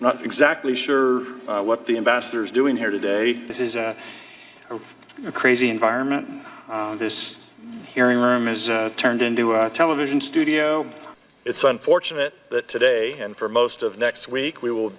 not exactly sure what the ambassador is doing here today. This is a crazy environment. This hearing room is turned into a television studio. It's unfortunate that today and for most of next week we will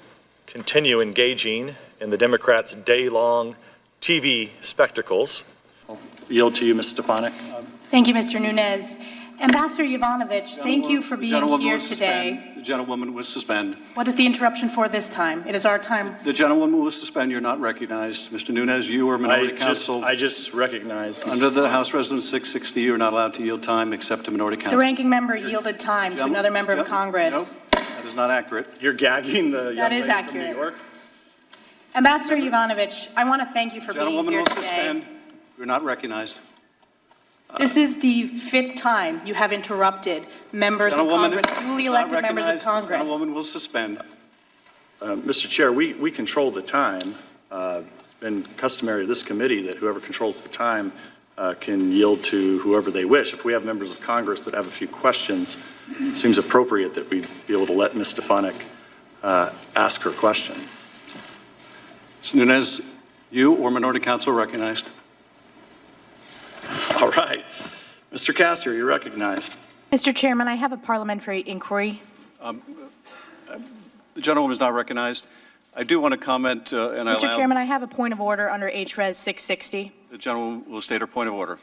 continue engaging in the Democrats' day-long TV spectacles. I'll yield to you, Ms. Stefanik. Thank you, Mr. Nunes. Ambassador Yovanovitch, thank you for being here today. The gentlewoman will suspend. What is the interruption for this time? It is our time. The gentlewoman will suspend. You're not recognized. Mr. Nunes, you are minority counsel. I just recognize. Under the House Resolution 660, you're not allowed to yield time except to minority counsel. The ranking member yielded time to another member of Congress. No, that is not accurate. You're gagging the young lady from New York. Ambassador Yovanovitch, I want to thank you for being here today. Gentlewoman will suspend. You're not recognized. This is the 5th time you have interrupted members of Congress, duly elected members of Congress. The gentlewoman will suspend. Mr. Chair, we control the time. It's been customary of this committee that whoever controls the time can yield to whoever they wish. If we have members of Congress that have a few questions, it seems appropriate that we be able to let Ms. Stefanik ask her questions. Mr. Nunes, you or minority counsel are recognized. All right. Mr. Castor, you're recognized. Mr. Chairman, I have a parliamentary inquiry. The gentlewoman is not recognized. I do want to comment, Mr. Chairman, I have a point of order under H.Res. 660. The gentlewoman will state her point of order.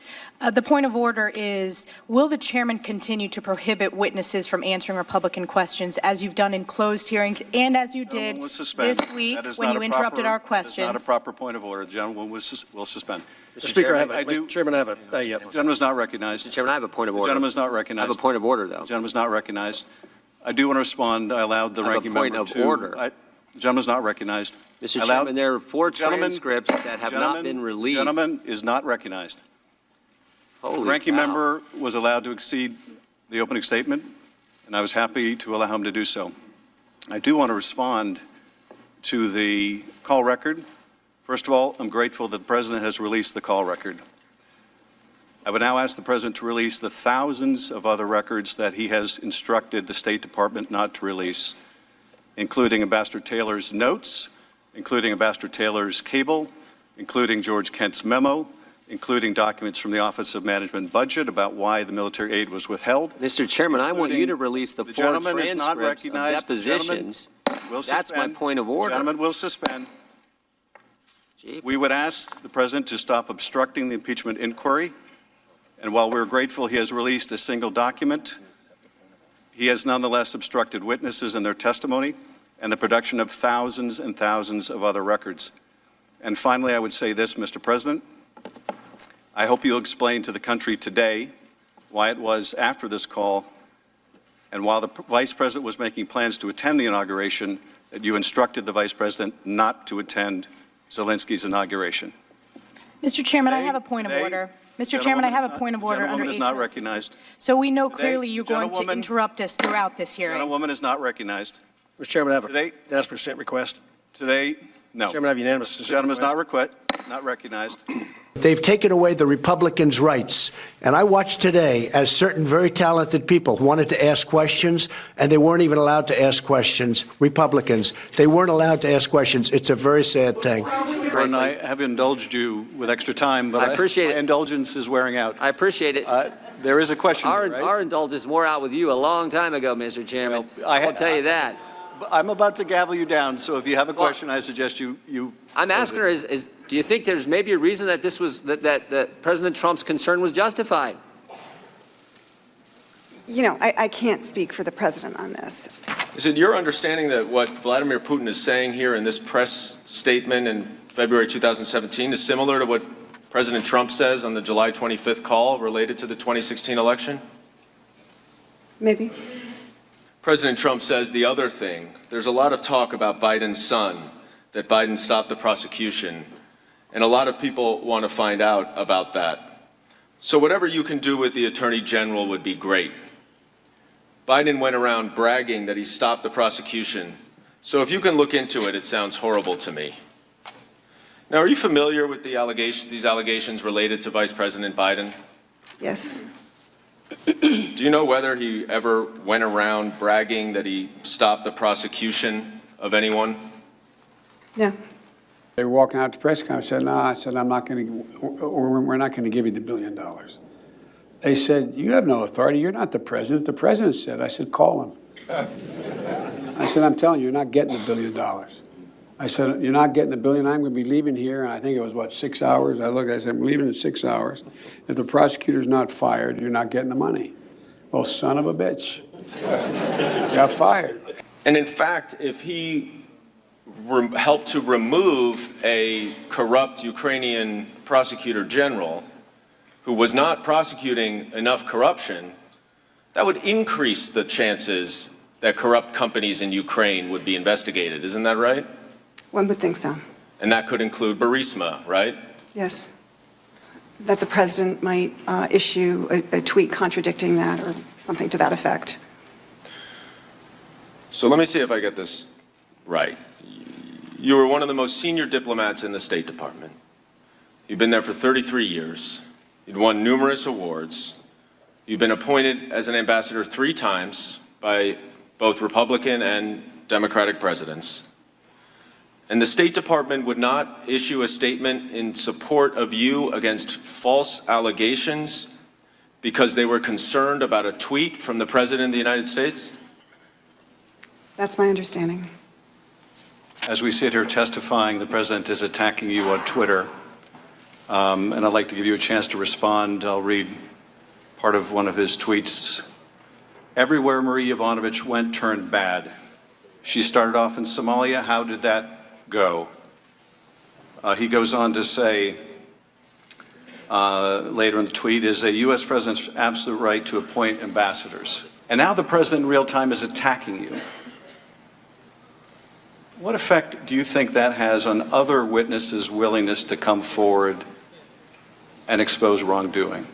The point of order is, will the chairman continue to prohibit witnesses from answering Republican questions as you've done in closed hearings and as you did this week when you interrupted our questions? That is not a proper point of order. The gentlewoman will suspend. Mr. Speaker, Mr. Chairman, I have a The gentleman is not recognized. Mr. Chairman, I have a point of order. The gentleman is not recognized. I have a point of order, though. The gentleman is not recognized. I do want to respond. I allowed the ranking member to. I have a point of order. The gentleman is not recognized. Mr. Chairman, there are 4 transcripts that have not been released. The gentleman is not recognized. Holy The ranking cow. member was allowed to exceed the opening statement, and I was happy to allow him to do so. I do want to respond to the call record. First of all, I'm grateful that the President has released the call record. I would now ask the President to release the thousands of other records that he has instructed the State Department not to release, including Ambassador Taylor's notes, including Ambassador Taylor's cable, including George Kent's memo, including documents from the Office of Management and Budget about why the military aid was withheld. Mr. Chairman, I want you to release the 4 gentleman is not transcripts of recognized. depositions. That's my point of order. The gentleman will suspend. We would ask the President to stop obstructing the impeachment inquiry. And while we're grateful he has released a single document, he has nonetheless obstructed witnesses in their testimony and the production of thousands and thousands of other records. And finally, I would say this, Mr. President. I hope you'll explain to the country today why it was after this call and while the Vice President was making plans to attend the inauguration that you instructed the Vice President not to attend Zelensky's inauguration. Mr. Chairman, I have a point of order. Mr. Chairman, I have a point of order under H.Res. is not recognized. So we know clearly you're going to interrupt us throughout this hearing. The gentlewoman is not recognized. Mr. Chairman, I have Today, a unanimous consent request. Today, no. Mr. Chairman, I have unanimous The consent gentleman is request. not recognized. They've taken away the Republicans' rights. And I watched today as certain very talented people wanted to ask questions, and they weren't even allowed to ask questions. Republicans, they weren't allowed to ask questions. It's a very sad thing. And I have indulged you with extra time, but I appreciate it. My indulgence is wearing out. I appreciate it. There is a question. Our indulgence wore out with you a long time ago, Mr. Chairman. Well, I'll tell you that. I'm about to gavel you down, so if you have a question, I suggest you. I'm asking her: do you think there's maybe a reason that this was that President Trump's concern was justified? You know, I can't speak for the president on this. Is it your understanding that what Vladimir Putin is saying here in this press statement in February 2017 is similar to what President Trump says on the July 25th call related to the 2016 election? Maybe. President Trump says the other thing. There's a lot of talk about Biden's son, that Biden stopped the prosecution, and a lot of people want to find out about that. So whatever you can do with the Attorney General would be great. Biden went around bragging that he stopped the prosecution. So if you can look into it, it sounds horrible to me. Now, are you familiar with these allegations related to Vice President Biden? Yes. Do you know whether he ever went around bragging that he stopped the prosecution of anyone? No. They were walking out to press conference. I said, no, I said, I'm not going to, we're not going to give you the $1 billion. They said, you have no authority. You're not the president. The president said. I said, call him. I said, I'm telling you, you're not getting the $1 billion. I said, you're not getting the $1 billion. I'm going to be leaving here. And I think it was, 6 hours? I looked, I said, I'm leaving in 6 hours. If the prosecutor's not fired, you're not getting the money. Well, son of a bitch. Got fired. And in fact, if he helped to remove a corrupt Ukrainian prosecutor general who was not prosecuting enough corruption, that would increase the chances that corrupt companies in Ukraine would be investigated. Isn't that right? One would think so. And that could include Burisma, right? Yes. That the president might issue a tweet contradicting that or something to that effect. So let me see if I get this right. You were one of the most senior diplomats in the State Department. You've been there for 33 years. You'd won numerous awards. You've been appointed as an ambassador 3 times by both Republican and Democratic presidents. And the State Department would not issue a statement in support of you against false allegations because they were concerned about a tweet from the President of the United States? That's my understanding. As we sit here testifying, the president is attacking you on Twitter. And I'd like to give you a chance to respond. I'll read part of one of his tweets. Everywhere Marie Yovanovitch went turned bad. She started off in Somalia. How did that go? He goes on to say, later in the tweet, is a U.S. president's absolute right to appoint ambassadors. And now the president in real time is attacking you. What effect do you think that has on other witnesses' willingness to come forward and expose wrongdoing?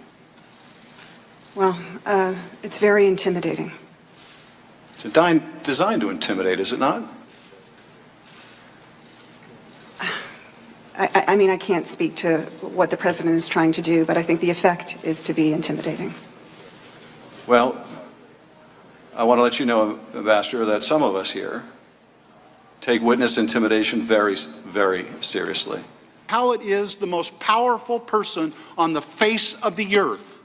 Well, it's very intimidating. It's designed to intimidate, is it not? I mean, I can't speak to what the president is trying to do, but I think the effect is to be intimidating. Well, I want to let you know, Ambassador, that some of us here take witness intimidation very, very seriously. How it is the most powerful person on the face of the earth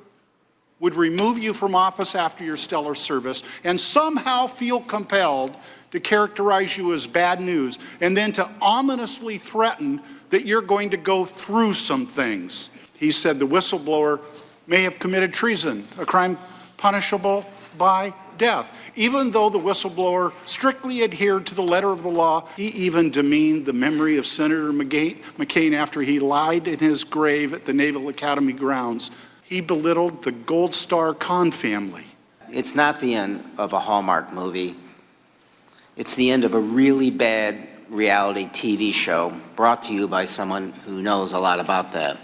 would remove you from office after your stellar service and somehow feel compelled to characterize you as bad news and then to ominously threaten that you're going to go through some things. He said the whistleblower may have committed treason, a crime punishable by death. Even though the whistleblower strictly adhered to the letter of the law, he even demeaned the memory of Senator McCain after he lied in his grave at the Naval Academy grounds. He belittled the Gold Star Khan family. It's not the end of a Hallmark movie. It's the end of a really bad reality TV show brought to you by someone who knows a lot about that.